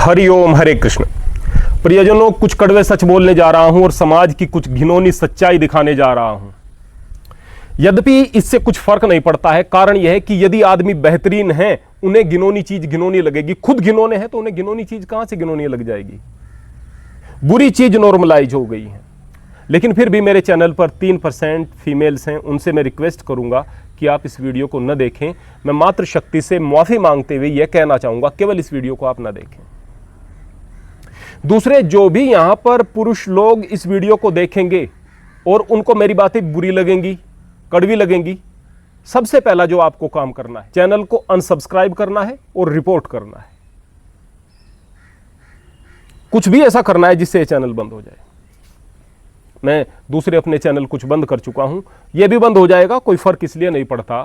हरिओम हरे कृष्ण। प्रियजनों, कुछ कड़वे सच बोलने जा रहा हूं और समाज की कुछ घिनौनी सच्चाई दिखाने जा रहा हूं। यद्यपि इससे कुछ फर्क नहीं पड़ता है। कारण यह है कि यदि आदमी बेहतरीन है, उन्हें घिनौनी चीज घिनौनी लगेगी। खुद घिनौने हैं तो उन्हें घिनौनी चीज कहां से घिनौनी लग जाएगी। बुरी चीज नॉर्मलाइज हो गई है। लेकिन फिर भी मेरे चैनल पर 3% फीमेल्स हैं, उनसे मैं रिक्वेस्ट करूंगा कि आप इस वीडियो को न देखें। मैं मात्र शक्ति से माफी मांगते हुए यह कहना चाहूंगा, केवल इस वीडियो को आप न देखें। दूसरे, जो भी यहां पर पुरुष लोग इस वीडियो को देखेंगे और उनको मेरी बातें बुरी लगेंगी, कड़वी लगेंगी, सबसे पहला जो आपको काम करना है, चैनल को अनसब्सक्राइब करना है और रिपोर्ट करना है। कुछ भी ऐसा करना है जिससे ये चैनल बंद हो जाए। मैं दूसरे अपने चैनल कुछ बंद कर चुका हूं, यह भी बंद हो जाएगा। कोई फर्क इसलिए नहीं पड़ता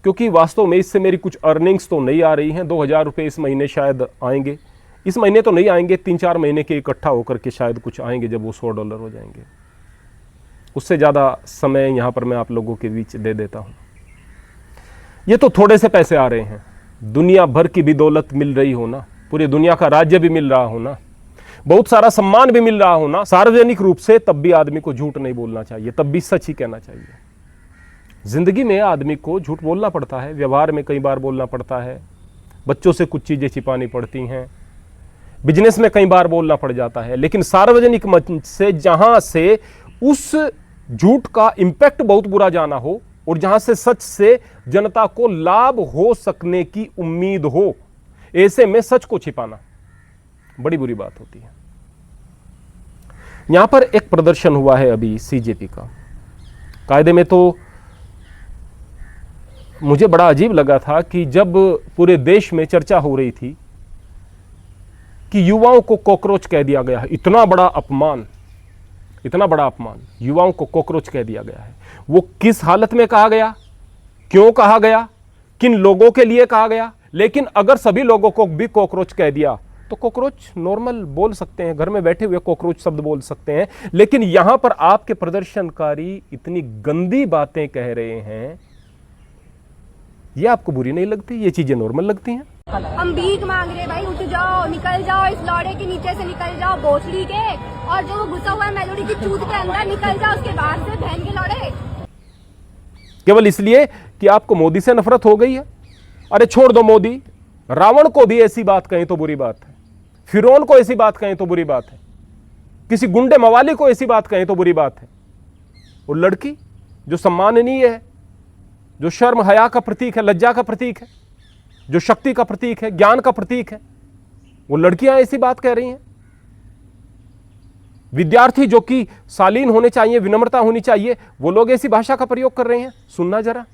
क्योंकि वास्तव में इससे मेरी कुछ अर्निंग्स तो नहीं आ रही हैं। 2000 रुपये इस महीने शायद आएंगे। इस महीने तो नहीं आएंगे, 3-4 महीने के इकट्ठा होकर के शायद कुछ आएंगे जब वो $100 हो जाएंगे। उससे ज़्यादा समय यहाँ पर मैं आप लोगों के बीच दे देता हूँ। ये तो थोड़े से पैसे आ रहे हैं, दुनिया भर की भी दौलत मिल रही हो ना, पूरी दुनिया का राज्य भी मिल रहा हो ना, बहुत सारा सम्मान भी मिल रहा हो ना, सार्वजनिक रूप से, तब भी आदमी को झूठ नहीं बोलना चाहिए, तब भी सच ही कहना चाहिए। जिंदगी में आदमी को झूठ बोलना पड़ता है, व्यवहार में कई बार बोलना पड़ता है, बच्चों से कुछ चीज़ें छिपानी पड़ती हैं, बिजनेस में कई बार बोलना पड़ जाता है। लेकिन सार्वजनिक मंच से, जहां से उस झूठ का इंपैक्ट बहुत बुरा जाना हो और जहां से सच से जनता को लाभ हो सकने की उम्मीद हो, ऐसे में सच को छिपाना बड़ी बुरी बात होती है। यहां पर एक प्रदर्शन हुआ है अभी सीजेपी का। कायदे में तो मुझे बड़ा अजीब लगा था कि जब पूरे देश में चर्चा हो रही थी कि युवाओं को कॉकरोच कह दिया गया है। इतना बड़ा अपमान, इतना बड़ा अपमान, युवाओं को कॉकरोच कह दिया गया है। वो किस हालत में कहा गया, क्यों कहा गया, किन लोगों के लिए कहा गया। लेकिन अगर सभी लोगों को भी कॉकरोच कह दिया तो कॉकरोच नॉर्मल बोल सकते हैं, घर में बैठे हुए कॉकरोच शब्द बोल सकते हैं। लेकिन यहां पर आपके प्रदर्शनकारी इतनी गंदी बातें कह रहे हैं, ये आपको बुरी नहीं लगती? ये चीजें नॉर्मल लगती हैं? हम भीख मांग रहे भाई, उठ जाओ, निकल जाओ, इस लौड़े के नीचे से निकल जाओ, भोसड़ी के, और जो वो घुसा हुआ है मेलोडी की चूत के अंदर, निकल जाओ उसके बाहर से, बहन के लौड़े। केवल इसलिए कि आपको मोदी से नफरत हो गई है? अरे छोड़ दो मोदी। रावण को भी ऐसी बात कहें तो बुरी बात है, फिरौन को ऐसी बात कहें तो बुरी बात है, किसी गुंडे मवाली को ऐसी बात कहें तो बुरी बात है। और लड़की जो सम्माननीय है, जो शर्म हया का प्रतीक है, लज्जा का प्रतीक है, जो शक्ति का प्रतीक है, ज्ञान का प्रतीक है, वो लड़कियां ऐसी बात कह रही हैं। विद्यार्थी जो कि शालीन होने चाहिए, विनम्रता होनी चाहिए, वो लोग ऐसी भाषा का प्रयोग कर रहे हैं। सुनना जरा।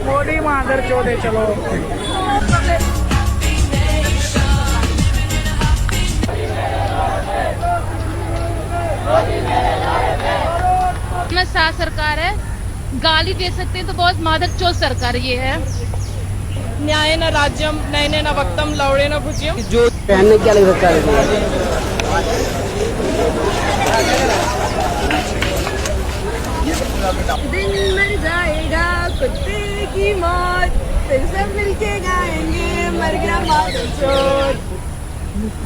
मोदी मादर चौधरी चलो। साथ सरकार है, गाली दे सकते हैं तो बहुत मादक चोर सरकार ये है। न्याय न राज्यम नयने न वक्तम लौड़े न भुज्यम। जो पहनने क्या लग रहा है, दिन मर जाएगा कुत्ते की मौत, फिर सब मिलके गाएंगे मर गया मादर चोर।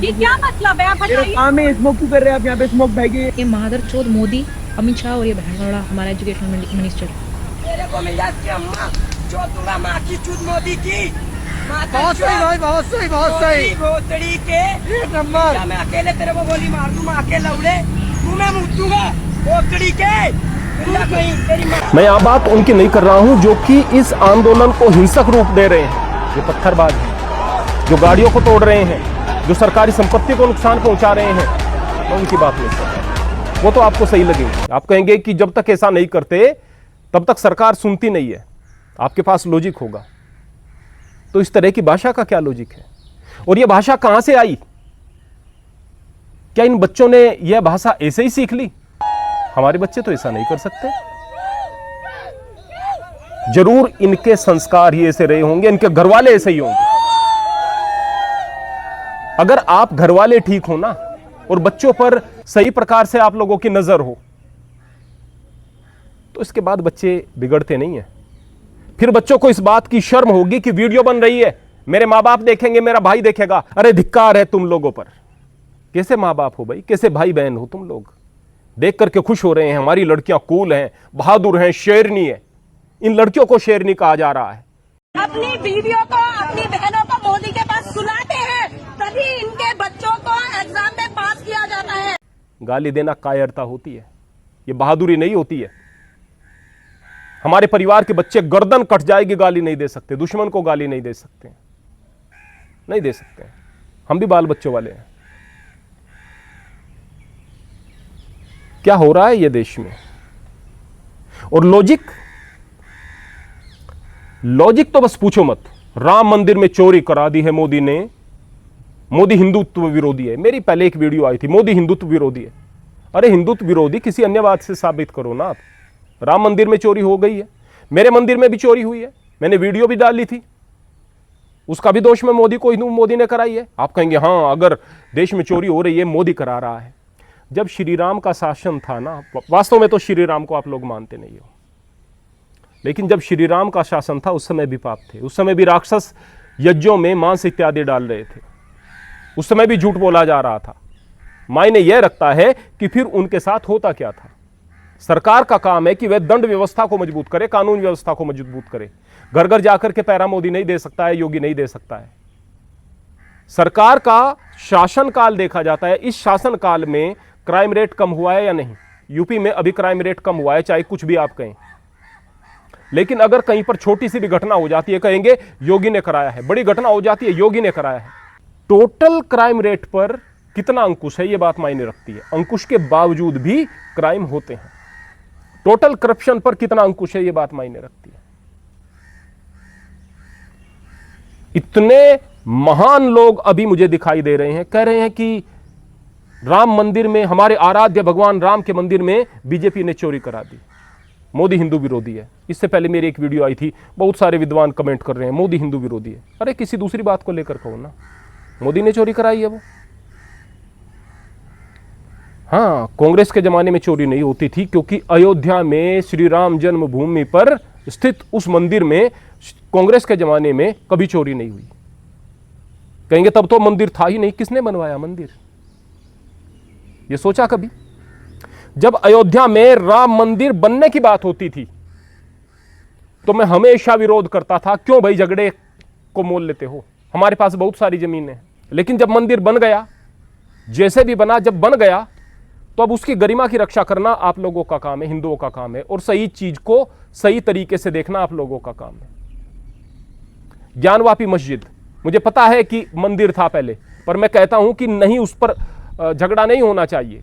ये क्या मतलब है, आप बताइए। में स्मोक क्यों कर रहे हैं आप? यहाँ पे स्मोक भाई। ये मादर चोद मोदी, अमित शाह और ये भैंसवाड़ा हमारा एजुकेशन मिनिस्टर। तेरे को मिल जाती अम्मा जो दूंगा माँ की चूत मोदी की। बहुत सही भाई, बहुत सही, बहुत सही। भोसड़ी के एक नंबर। मैं अकेले तेरे को गोली मार दूँ, मैं अकेले उड़े तू, मैं मुझ दूंगा भोसड़ी के। मैं यह बात उनकी नहीं कर रहा हूं जो कि इस आंदोलन को हिंसक रूप दे रहे हैं, जो पत्थरबाज हैं, जो गाड़ियों को तोड़ रहे हैं, जो सरकारी संपत्ति को नुकसान पहुंचा रहे हैं। मैं उनकी बात नहीं कर रहा। वो तो आपको सही लगेगी। आप कहेंगे कि जब तक ऐसा नहीं करते तब तक सरकार सुनती नहीं है। आपके पास लॉजिक होगा। तो इस तरह की भाषा का क्या लॉजिक है? और यह भाषा कहां से आई? क्या इन बच्चों ने यह भाषा ऐसे ही सीख ली? हमारे बच्चे तो ऐसा नहीं कर सकते। जरूर इनके संस्कार ही ऐसे रहे होंगे, इनके घर वाले ऐसे ही होंगे। अगर आप घर वाले ठीक हो ना, और बच्चों पर सही प्रकार से आप लोगों की नजर हो, तो इसके बाद बच्चे बिगड़ते नहीं हैं। फिर बच्चों को इस बात की शर्म होगी कि वीडियो बन रही है, मेरे माँ बाप देखेंगे, मेरा भाई देखेगा। अरे धिक्कार है तुम लोगों पर। कैसे माँ बाप हो भाई, कैसे भाई बहन हो तुम लोग? देख करके खुश हो रहे हैं हमारी लड़कियां कूल हैं, बहादुर हैं, शेरनी है। इन लड़कियों को शेरनी कहा जा रहा है। अपनी बीवियों को, अपनी बहनों को मोदी के पास सुलाते हैं, तभी इनके बच्चों को एग्जाम में पास किया जाता है। गाली देना कायरता होती है, ये बहादुरी नहीं होती है। हमारे परिवार के बच्चे गर्दन कट जाएगी, गाली नहीं दे सकते, दुश्मन को गाली नहीं दे सकते, नहीं दे सकते। हम भी बाल बच्चों वाले हैं। क्या हो रहा है ये देश में? और लॉजिक तो बस पूछो मत। राम मंदिर में चोरी करा दी है मोदी ने। मोदी हिंदुत्व विरोधी है। मेरी पहले एक वीडियो आई थी, मोदी हिंदुत्व विरोधी है। अरे हिंदुत्व विरोधी किसी अन्य बात से साबित करो ना आप। राम मंदिर में चोरी हो गई है, मेरे मंदिर में भी चोरी हुई है, मैंने वीडियो भी डाली थी, उसका भी दोष में मोदी ने कराई है। आप कहेंगे हाँ, अगर देश में चोरी हो रही है मोदी करा रहा है। जब श्री राम का शासन था ना, वास्तव में तो श्री राम को आप लोग मानते नहीं हो, लेकिन जब श्री राम का शासन था उस समय भी पाप थे, उस समय भी राक्षस यज्ञों में मांस इत्यादि डाल रहे थे, उस समय भी झूठ बोला जा रहा था। मायने यह रखता है कि फिर उनके साथ होता क्या था। सरकार का काम है कि वह दंड व्यवस्था को मजबूत करे, कानून व्यवस्था को मजबूत करे। घर घर जाकर के पैरा मोदी नहीं दे सकता है, योगी नहीं दे सकता है। सरकार का शासनकाल देखा जाता है। इस शासनकाल में क्राइम रेट कम हुआ है या नहीं? यूपी में अभी क्राइम रेट कम हुआ है, चाहे कुछ भी आप कहें। लेकिन अगर कहीं पर छोटी सी भी घटना हो जाती है, कहेंगे योगी ने कराया है। बड़ी घटना हो जाती है, योगी ने कराया है। टोटल क्राइम रेट पर कितना अंकुश है, यह बात मायने रखती है। अंकुश के बावजूद भी क्राइम होते हैं। टोटल करप्शन पर कितना अंकुश है, यह बात मायने रखती है। इतने महान लोग अभी मुझे दिखाई दे रहे हैं, कह रहे हैं कि राम मंदिर में, हमारे आराध्य भगवान राम के मंदिर में बीजेपी ने चोरी करा दी, मोदी हिंदू विरोधी है। इससे पहले मेरी एक वीडियो आई थी, बहुत सारे विद्वान कमेंट कर रहे हैं मोदी हिंदू विरोधी है। अरे किसी दूसरी बात को लेकर कहो ना, मोदी ने चोरी कराई है वो। हाँ, कांग्रेस के जमाने में चोरी नहीं होती थी, क्योंकि अयोध्या में श्री राम जन्मभूमि पर स्थित उस मंदिर में कांग्रेस के जमाने में कभी चोरी नहीं हुई। कहेंगे तब तो मंदिर था ही नहीं, किसने बनवाया मंदिर? ये सोचा कभी? जब अयोध्या में राम मंदिर बनने की बात होती थी तो मैं हमेशा विरोध करता था, क्यों भाई झगड़े को मोल लेते हो, हमारे पास बहुत सारी जमीनें हैं। लेकिन जब मंदिर बन गया, जैसे भी बना, जब बन गया, तो अब उसकी गरिमा की रक्षा करना आप लोगों का काम है, हिंदुओं का काम है, और सही चीज को सही तरीके से देखना आप लोगों का काम है। ज्ञानवापी मस्जिद, मुझे पता है कि मंदिर था पहले, पर मैं कहता हूं कि नहीं, उस पर झगड़ा नहीं होना चाहिए।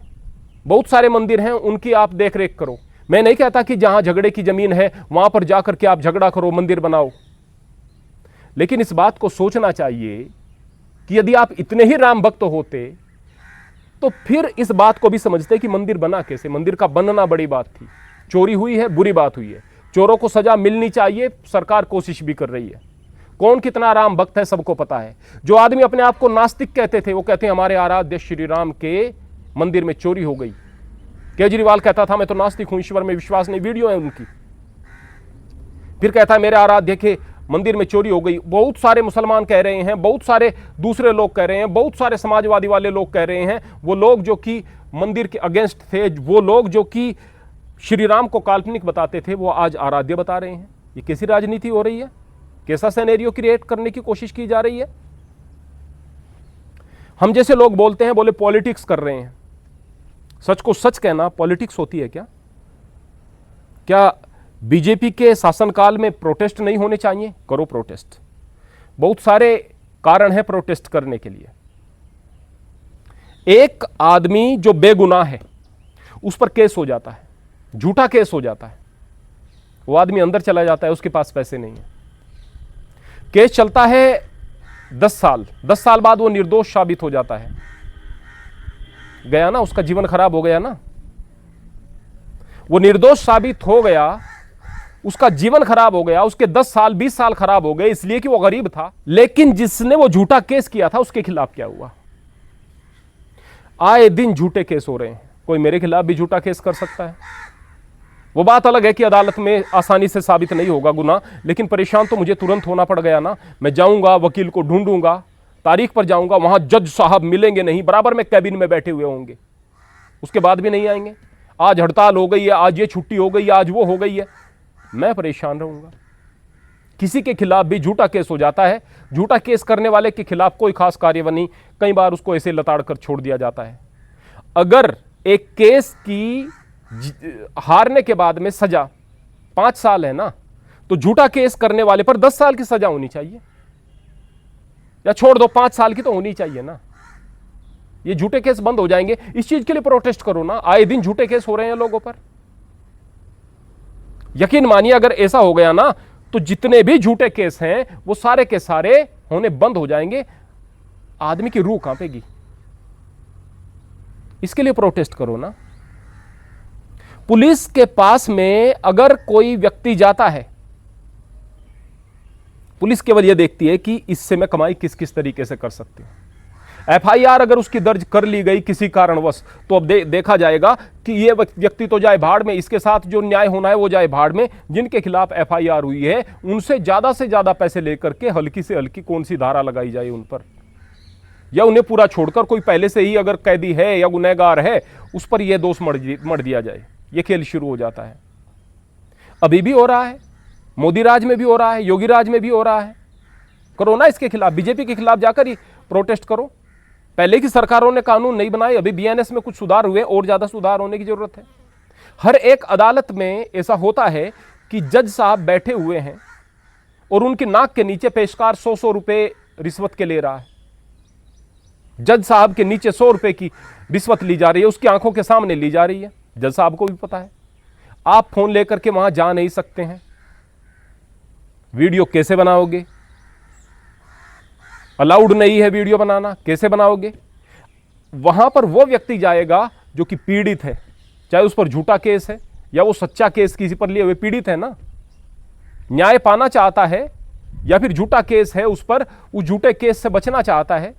बहुत सारे मंदिर हैं, उनकी आप देख रेख करो। मैं नहीं कहता कि जहां झगड़े की जमीन है वहां पर जाकर के आप झगड़ा करो, मंदिर बनाओ। लेकिन इस बात को सोचना चाहिए कि यदि आप इतने ही राम भक्त होते तो फिर इस बात को भी समझते कि मंदिर बना कैसे। मंदिर का बनना बड़ी बात थी। चोरी हुई है, बुरी बात हुई है, चोरों को सजा मिलनी चाहिए, सरकार कोशिश भी कर रही है। कौन कितना राम भक्त है सबको पता है। जो आदमी अपने आप को नास्तिक कहते थे, वो कहते हैं हमारे आराध्य श्री राम के मंदिर में चोरी हो गई। केजरीवाल कहता था मैं तो नास्तिक हूं, ईश्वर में विश्वास नहीं, वीडियो है उनकी। फिर कहता है मेरे आराध्य के मंदिर में चोरी हो गई। बहुत सारे मुसलमान कह रहे हैं, बहुत सारे दूसरे लोग कह रहे हैं, बहुत सारे समाजवादी वाले लोग कह रहे हैं, वो लोग जो कि मंदिर के अगेंस्ट थे, वो लोग जो कि श्री राम को काल्पनिक बताते थे, वो आज आराध्य बता रहे हैं। ये कैसी राजनीति हो रही है? कैसा सिनेरियो क्रिएट करने की कोशिश की जा रही है? हम जैसे लोग बोलते हैं, बोले पॉलिटिक्स कर रहे हैं। सच को सच कहना पॉलिटिक्स होती है क्या? क्या बीजेपी के शासनकाल में प्रोटेस्ट नहीं होने चाहिए? करो प्रोटेस्ट। बहुत सारे कारण हैं प्रोटेस्ट करने के लिए। एक आदमी जो बेगुनाह है उस पर केस हो जाता है, झूठा केस हो जाता है, वो आदमी अंदर चला जाता है, उसके पास पैसे नहीं है। केस चलता है 10 साल, 10 साल बाद वो निर्दोष साबित हो जाता है। गया ना, उसका जीवन खराब हो गया ना। वो निर्दोष साबित हो गया, उसका जीवन खराब हो गया, उसके 10 साल 20 साल खराब हो गए, इसलिए कि वो गरीब था। लेकिन जिसने वो झूठा केस किया था उसके खिलाफ क्या हुआ? आए दिन झूठे केस हो रहे हैं। कोई मेरे खिलाफ भी झूठा केस कर सकता है, वो बात अलग है कि अदालत में आसानी से साबित नहीं होगा गुनाह, लेकिन परेशान तो मुझे तुरंत होना पड़ गया ना। मैं जाऊंगा, वकील को ढूंढूंगा, तारीख पर जाऊंगा, वहां जज साहब मिलेंगे नहीं, बराबर में कैबिन में बैठे हुए होंगे, उसके बाद भी नहीं आएंगे। आज हड़ताल हो गई है, आज ये छुट्टी हो गई है, आज वो हो गई है, मैं परेशान रहूंगा। किसी के खिलाफ भी झूठा केस हो जाता है, झूठा केस करने वाले के खिलाफ कोई खास कार्यवाही, कई बार उसको ऐसे लताड़ कर छोड़ दिया जाता है। अगर एक केस की हारने के बाद में सजा 5 साल है ना, तो झूठा केस करने वाले पर 10 साल की सजा होनी चाहिए, या छोड़ दो 5 साल की तो होनी चाहिए ना। ये झूठे केस बंद हो जाएंगे, इस चीज के लिए प्रोटेस्ट करो ना। आए दिन झूठे केस हो रहे हैं लोगों पर, यकीन मानिए अगर ऐसा हो गया ना तो जितने भी झूठे केस हैं वो सारे के सारे होने बंद हो जाएंगे, आदमी की रूह कांपेगी। इसके लिए प्रोटेस्ट करो ना। पुलिस के पास में अगर कोई व्यक्ति जाता है, पुलिस केवल यह देखती है कि इससे मैं कमाई किस किस तरीके से कर सकती हूं। एफआईआर अगर उसकी दर्ज कर ली गई किसी कारणवश, तो अब देखा जाएगा कि ये व्यक्ति तो जाए भाड़ में, इसके साथ जो न्याय होना है वो जाए भाड़ में। जिनके खिलाफ एफआईआर हुई है उनसे ज्यादा पैसे लेकर के हल्की से हल्की कौन सी धारा लगाई जाए उन पर, या उन्हें पूरा छोड़कर कोई पहले से ही अगर कैदी है या गुनहगार है उस पर यह दोष मढ़ दिया जाए। यह खेल शुरू हो जाता है। अभी भी हो रहा है, मोदी राज में भी हो रहा है, योगी राज में भी हो रहा है। करो ना इसके खिलाफ, बीजेपी के खिलाफ जाकर ही प्रोटेस्ट करो। पहले की सरकारों ने कानून नहीं बनाए, अभी बीएनएस में कुछ सुधार हुए, और ज्यादा सुधार होने की जरूरत है। हर एक अदालत में ऐसा होता है कि जज साहब बैठे हुए हैं और उनकी नाक के नीचे पेशकार 100 रुपए रिश्वत के ले रहा है। जज साहब के नीचे 100 रुपए की रिश्वत ली जा रही है, उसकी आंखों के सामने ली जा रही है। जज साहब को भी पता है। आप फोन लेकर के वहां जा नहीं सकते हैं, वीडियो कैसे बनाओगे? अलाउड नहीं है वीडियो बनाना, कैसे बनाओगे? वहां पर वो व्यक्ति जाएगा जो कि पीड़ित है, चाहे उस पर झूठा केस है या वो सच्चा केस किसी पर लिए हुए पीड़ित है ना, न्याय पाना चाहता है, या फिर झूठा केस है उस पर, उस झूठे केस से बचना चाहता है,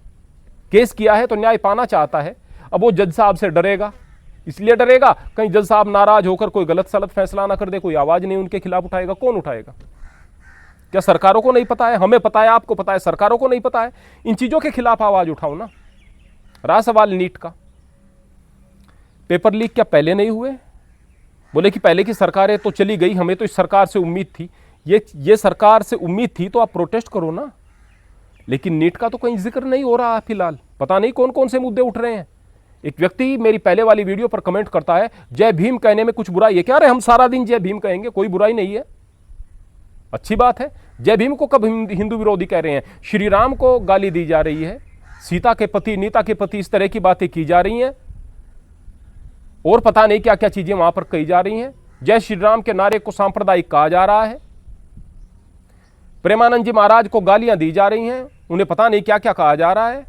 केस किया है तो न्याय पाना चाहता है। अब वो जज साहब से डरेगा, इसलिए डरेगा कहीं जज साहब नाराज होकर कोई गलत सलत फैसला ना कर दे, कोई आवाज नहीं उनके खिलाफ उठाएगा। कौन उठाएगा? क्या सरकारों को नहीं पता है? हमें पता है, आपको पता है, सरकारों को नहीं पता है? इन चीजों के खिलाफ आवाज उठाओ ना। रहा सवाल नीट का, पेपर लीक क्या पहले नहीं हुए? बोले कि पहले की सरकारें तो चली गई, हमें तो इस सरकार से उम्मीद थी। ये सरकार से उम्मीद थी तो आप प्रोटेस्ट करो ना। लेकिन नीट का तो कहीं जिक्र नहीं हो रहा फिलहाल, पता नहीं कौन कौन से मुद्दे उठ रहे हैं। एक व्यक्ति मेरी पहले वाली वीडियो पर कमेंट करता है, जय भीम कहने में कुछ बुराई है क्या? अरे हम सारा दिन जय भीम कहेंगे, कोई बुराई नहीं है, अच्छी बात है। जय भीम को कब हिंदू विरोधी कह रहे हैं? श्री राम को गाली दी जा रही है, सीता के पति, नीता के पति, इस तरह की बातें की जा रही हैं, और पता नहीं क्या क्या चीजें वहां पर कही जा रही हैं। जय श्री राम के नारे को सांप्रदायिक कहा जा रहा है, प्रेमानंद जी महाराज को गालियां दी जा रही हैं, उन्हें पता नहीं क्या क्या कहा जा रहा है,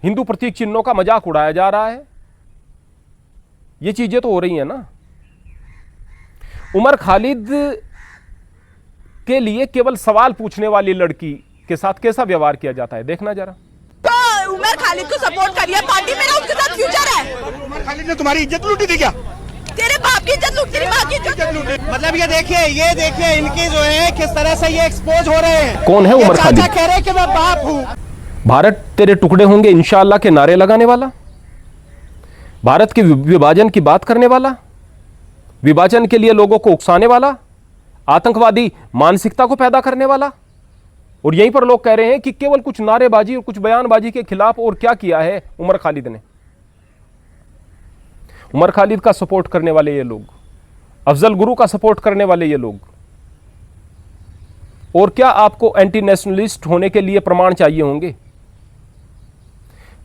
हिंदू प्रतीक चिन्हों का मजाक उड़ाया जा रहा है। ये चीजें तो हो रही हैं ना। उमर खालिद के लिए केवल सवाल पूछने वाली लड़की के साथ कैसा व्यवहार किया जाता है, देखना जरा। तो उमर खालिद को सपोर्ट करिए, पार्टी मेरा उसके साथ फ्यूचर है। उमर खालिद ने तुम्हारी इज्जत लूटी थी क्या? तेरे बाप की इज्जत लूट, तेरी माँ की इज्जत लूट। मतलब ये देखिए इनकी जो है किस तरह से ये एक्सपोज हो रहे हैं। कौन है उमर खालिद? चाचा कह रहे हैं कि मैं बाप हूँ। भारत तेरे टुकड़े होंगे इंशाअल्लाह के नारे लगाने वाला, भारत के विभाजन की बात करने वाला, विभाजन के लिए लोगों को उकसाने वाला, आतंकवादी मानसिकता को पैदा करने वाला। और यहीं पर लोग कह रहे हैं कि केवल कुछ नारेबाजी और कुछ बयानबाजी के खिलाफ और क्या किया है उमर खालिद ने। उमर खालिद का सपोर्ट करने वाले ये लोग, अफजल गुरु का सपोर्ट करने वाले ये लोग, और क्या आपको एंटी नेशनलिस्ट होने के लिए प्रमाण चाहिए होंगे?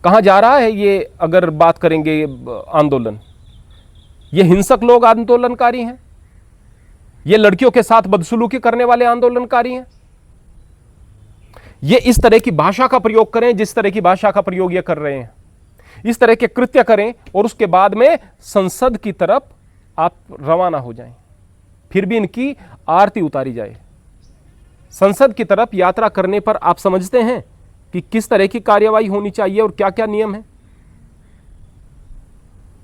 कहां जा रहा है ये? अगर बात करेंगे आंदोलन, ये हिंसक लोग आंदोलनकारी हैं, ये लड़कियों के साथ बदसलूकी करने वाले आंदोलनकारी हैं, ये इस तरह की भाषा का प्रयोग करें जिस तरह की भाषा का प्रयोग ये कर रहे हैं, इस तरह के कृत्य करें और उसके बाद में संसद की तरफ आप रवाना हो जाएं, फिर भी इनकी आरती उतारी जाए। संसद की तरफ यात्रा करने पर आप समझते हैं कि किस तरह की कार्यवाही होनी चाहिए और क्या क्या नियम है?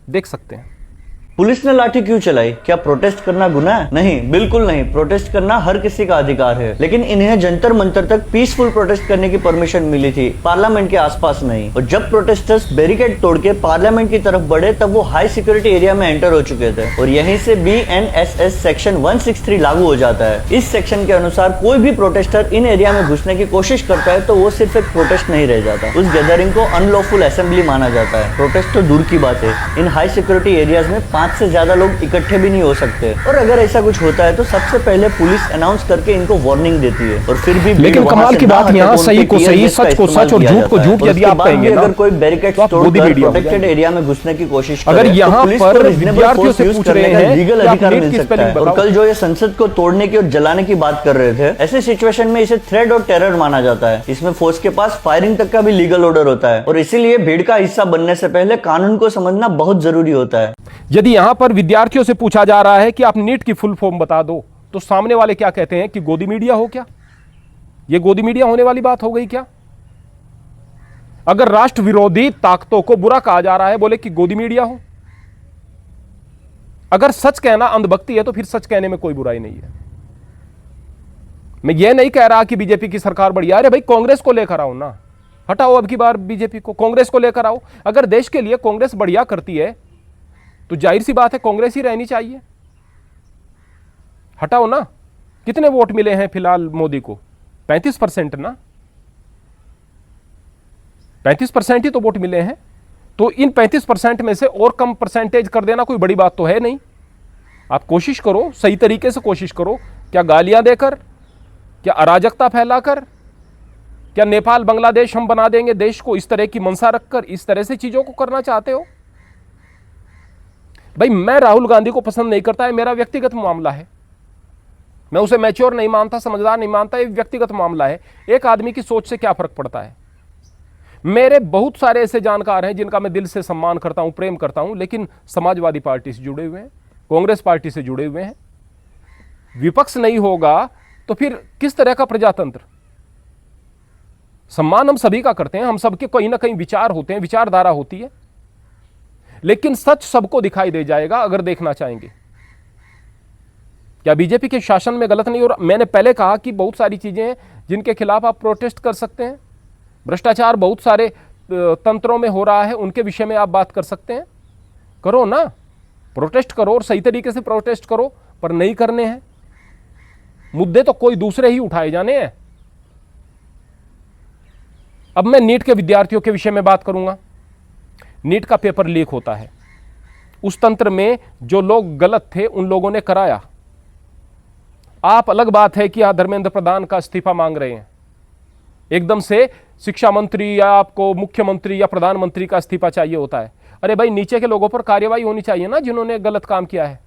देख सकते हैं। पुलिस ने लाठी क्यों चलाई? क्या प्रोटेस्ट करना गुनाह है? नहीं, बिल्कुल नहीं। प्रोटेस्ट करना हर किसी का अधिकार है, लेकिन इन्हें जंतर मंतर तक पीसफुल प्रोटेस्ट करने की परमिशन मिली थी, पार्लियामेंट के आसपास नहीं। और जब प्रोटेस्टर्स बैरिकेड तोड़ के पार्लियामेंट की तरफ बढ़े तब वो हाई सिक्योरिटी एरिया में एंटर हो चुके थे और यहीं से BNSS सेक्शन 163 लागू हो जाता है। इस सेक्शन के अनुसार कोई भी प्रोटेस्टर इन एरिया में घुसने की कोशिश करता है तो वो सिर्फ एक प्रोटेस्ट नहीं रह जाता, उस गैदरिंग को अनलॉफुल असेंबली माना जाता है। प्रोटेस्ट तो दूर की बात है, इन हाई सिक्योरिटी एरियाज में 5 से ज्यादा लोग इकट्ठे भी नहीं हो सकते और अगर ऐसा कुछ होता है तो सबसे पहले पुलिस अनाउंस करके इनको वार्निंग देती है और फिर भी लेकिन कमाल की बात यहाँ सही को सही, सच को सच और झूठ को झूठ यदि आप कहेंगे ना, अगर कोई बैरिकेड तो आप मोदी तोड़कर मीडिया हो प्रोटेक्टेड जाएंगे। एरिया में घुसने की कोशिश करे, अगर यहाँ तो पुलिस पर को reasonable विद्यार्थियों force से use पूछ करने रहे का हैं लीगल कि आप अधिकार नीट मिल की सकता spelling है। और बताओ। कल जो ये संसद को तोड़ने की और जलाने की बात कर रहे थे, ऐसे सिचुएशन में इसे थ्रेट और टेरर माना जाता है। इसमें फोर्स के पास फायरिंग तक का भी लीगल ऑर्डर होता है और इसीलिए भीड़ का हिस्सा बनने से पहले कानून को समझना बहुत जरूरी होता है। यदि यहां पर विद्यार्थियों से पूछा जा रहा है कि आप नीट की फुल फॉर्म बता दो, तो सामने वाले क्या कहते हैं कि गोदी मीडिया हो क्या? यह गोदी मीडिया होने वाली बात हो गई क्या? अगर राष्ट्र विरोधी ताकतों को बुरा कहा जा रहा है, बोले कि गोदी मीडिया हो। अगर सच कहना अंधभक्ति है तो फिर सच कहने में कोई बुराई नहीं है। मैं यह नहीं कह रहा कि बीजेपी की सरकार बढ़िया। अरे भाई, कांग्रेस को लेकर आओ ना, हटाओ अब की बार बीजेपी को, कांग्रेस को लेकर आओ। अगर देश के लिए कांग्रेस बढ़िया करती है तो जाहिर सी बात है कांग्रेस ही रहनी चाहिए। हटाओ ना। कितने वोट मिले हैं फिलहाल मोदी को? 35% ना, 35% ही तो वोट मिले हैं। तो इन 35% में से और कम परसेंटेज कर देना कोई बड़ी बात तो है नहीं। आप कोशिश करो, सही तरीके से कोशिश करो। क्या गालियां देकर, क्या अराजकता फैलाकर, क्या नेपाल बांग्लादेश हम बना देंगे देश को, इस तरह की मंशा रखकर इस तरह से चीजों को करना चाहते हो? भाई, मैं राहुल गांधी को पसंद नहीं करता है, मेरा व्यक्तिगत मामला है। मैं उसे मैच्योर नहीं मानता, समझदार नहीं मानता, ये व्यक्तिगत मामला है। एक आदमी की सोच से क्या फर्क पड़ता है? मेरे बहुत सारे ऐसे जानकार हैं जिनका मैं दिल से सम्मान करता हूं, प्रेम करता हूं, लेकिन समाजवादी पार्टी से जुड़े हुए हैं, कांग्रेस पार्टी से जुड़े हुए हैं। विपक्ष नहीं होगा तो फिर किस तरह का प्रजातंत्र? सम्मान हम सभी का करते हैं, हम सबके कहीं ना कहीं विचार होते हैं, विचारधारा होती है, लेकिन सच सबको दिखाई दे जाएगा अगर देखना चाहेंगे। क्या बीजेपी के शासन में गलत नहीं हो रहा? मैंने पहले कहा कि बहुत सारी चीजें हैं जिनके खिलाफ आप प्रोटेस्ट कर सकते हैं। भ्रष्टाचार बहुत सारे तंत्रों में हो रहा है, उनके विषय में आप बात कर सकते हैं। करो ना, प्रोटेस्ट करो और सही तरीके से प्रोटेस्ट करो, पर नहीं करने हैं मुद्दे तो कोई दूसरे ही उठाए जाने हैं। अब मैं नीट के विद्यार्थियों के विषय में बात करूंगा। नीट का पेपर लीक होता है, उस तंत्र में जो लोग गलत थे उन लोगों ने कराया। आप अलग बात है कि यहां धर्मेंद्र प्रधान का इस्तीफा मांग रहे हैं, एकदम से शिक्षा मंत्री या आपको मुख्यमंत्री या प्रधानमंत्री का इस्तीफा चाहिए होता है। अरे भाई, नीचे के लोगों पर कार्रवाई होनी चाहिए ना, जिन्होंने गलत काम किया है।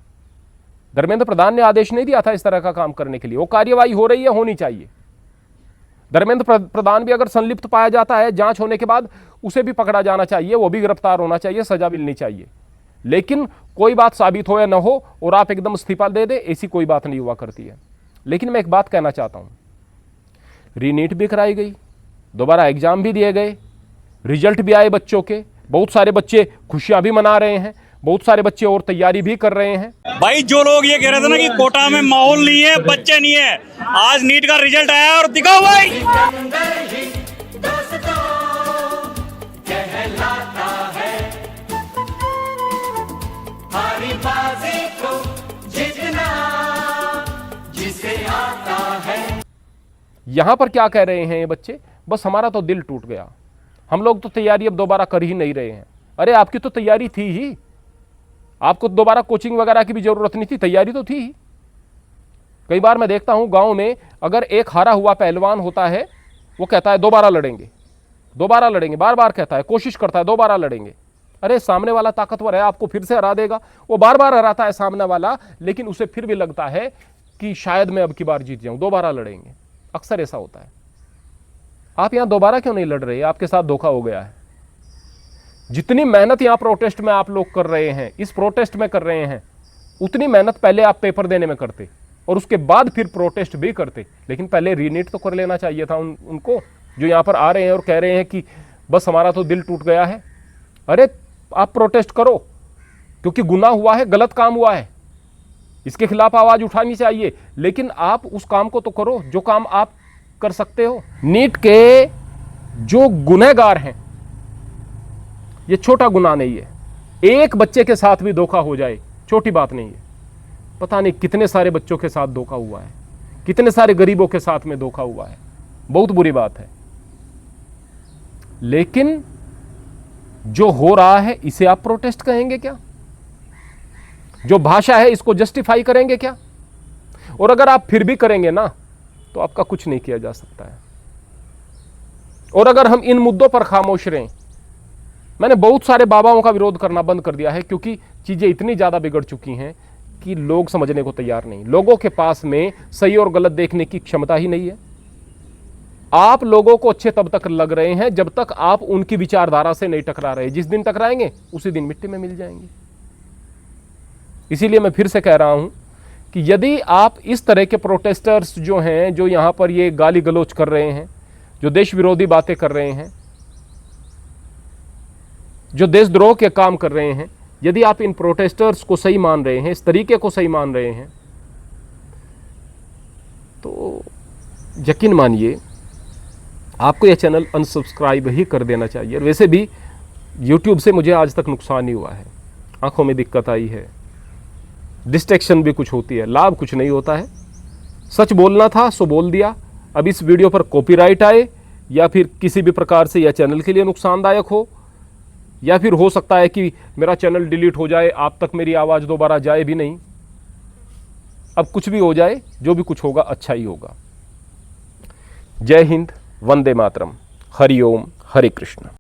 धर्मेंद्र प्रधान ने आदेश नहीं दिया था इस तरह का काम करने के लिए, वो कार्रवाई हो रही है, होनी चाहिए। धर्मेंद्र प्रधान भी अगर संलिप्त पाया जाता है, जांच होने के बाद उसे भी पकड़ा जाना चाहिए, वो भी गिरफ्तार होना चाहिए, सजा मिलनी चाहिए। लेकिन कोई बात साबित हो या न हो और आप एकदम इस्तीफा दे दे, ऐसी कोई बात नहीं हुआ करती है। लेकिन मैं एक बात कहना चाहता हूं, रीनीट भी कराई गई, दोबारा एग्जाम भी दिए गए, रिजल्ट भी आए बच्चों के, बहुत सारे बच्चे खुशियां भी मना रहे हैं, बहुत सारे बच्चे और तैयारी भी कर रहे हैं। भाई, जो लोग ये कह रहे थे ना कि कोटा में माहौल नहीं है, बच्चे नहीं है, आज नीट का रिजल्ट आया और दिखाओ भाई। यहां पर क्या कह रहे हैं ये बच्चे? बस हमारा तो दिल टूट गया, हम लोग तो तैयारी अब दोबारा कर ही नहीं रहे हैं। अरे आपकी तो तैयारी थी ही, आपको दोबारा कोचिंग वगैरह की भी जरूरत नहीं थी, तैयारी तो थी ही। कई बार मैं देखता हूं गांव में, अगर एक हारा हुआ पहलवान होता है, वो कहता है दोबारा लड़ेंगे, दोबारा लड़ेंगे, बार बार कहता है, कोशिश करता है दोबारा लड़ेंगे। अरे सामने वाला ताकतवर है, आपको फिर से हरा देगा। वो बार बार हराता है सामने वाला, लेकिन उसे फिर भी लगता है कि शायद मैं अब की बार जीत जाऊं, दोबारा लड़ेंगे। अक्सर ऐसा होता है। आप यहां दोबारा क्यों नहीं लड़ रहे? आपके साथ धोखा हो गया है। जितनी मेहनत यहां प्रोटेस्ट में आप लोग कर रहे हैं, इस प्रोटेस्ट में कर रहे हैं, उतनी मेहनत पहले आप पेपर देने में करते और उसके बाद फिर प्रोटेस्ट भी करते। लेकिन पहले रीनीट तो कर लेना चाहिए था उनको, जो यहां पर आ रहे हैं और कह रहे हैं कि बस हमारा तो दिल टूट गया है। अरे आप प्रोटेस्ट करो, क्योंकि गुनाह हुआ है, गलत काम हुआ है, इसके खिलाफ आवाज उठानी चाहिए। लेकिन आप उस काम को तो करो जो काम आप कर सकते हो। नीट के जो गुनहगार हैं, ये छोटा गुनाह नहीं है। एक बच्चे के साथ भी धोखा हो जाए छोटी बात नहीं है। पता नहीं कितने सारे बच्चों के साथ धोखा हुआ है, कितने सारे गरीबों के साथ में धोखा हुआ है, बहुत बुरी बात है। लेकिन जो हो रहा है इसे आप प्रोटेस्ट कहेंगे क्या? जो भाषा है इसको जस्टिफाई करेंगे क्या? और अगर आप फिर भी करेंगे ना तो आपका कुछ नहीं किया जा सकता है। और अगर हम इन मुद्दों पर खामोश रहें, मैंने बहुत सारे बाबाओं का विरोध करना बंद कर दिया है, क्योंकि चीजें इतनी ज्यादा बिगड़ चुकी हैं कि लोग समझने को तैयार नहीं। लोगों के पास में सही और गलत देखने की क्षमता ही नहीं है। आप लोगों को अच्छे तब तक लग रहे हैं जब तक आप उनकी विचारधारा से नहीं टकरा रहे। जिस दिन टकराएंगे उसी दिन मिट्टी में मिल जाएंगे। इसीलिए मैं फिर से कह रहा हूं कि यदि आप इस तरह के प्रोटेस्टर्स जो हैं, जो यहां पर ये गाली गलौज कर रहे हैं, जो देश विरोधी बातें कर रहे हैं, जो देशद्रोह के काम कर रहे हैं, यदि आप इन प्रोटेस्टर्स को सही मान रहे हैं, इस तरीके को सही मान रहे हैं, तो यकीन मानिए आपको यह चैनल अनसब्सक्राइब ही कर देना चाहिए। और वैसे भी YouTube से मुझे आज तक नुकसान ही हुआ है, आंखों में दिक्कत आई है, डिस्ट्रैक्शन भी कुछ होती है, लाभ कुछ नहीं होता है। सच बोलना था सो बोल दिया। अब इस वीडियो पर कॉपीराइट आए या फिर किसी भी प्रकार से यह चैनल के लिए नुकसानदायक हो, या फिर हो सकता है कि मेरा चैनल डिलीट हो जाए, आप तक मेरी आवाज़ दोबारा जाए भी नहीं। अब कुछ भी हो जाए, जो भी कुछ होगा अच्छा ही होगा। जय हिंद, वंदे मातरम, हरि ओम, हरे कृष्ण।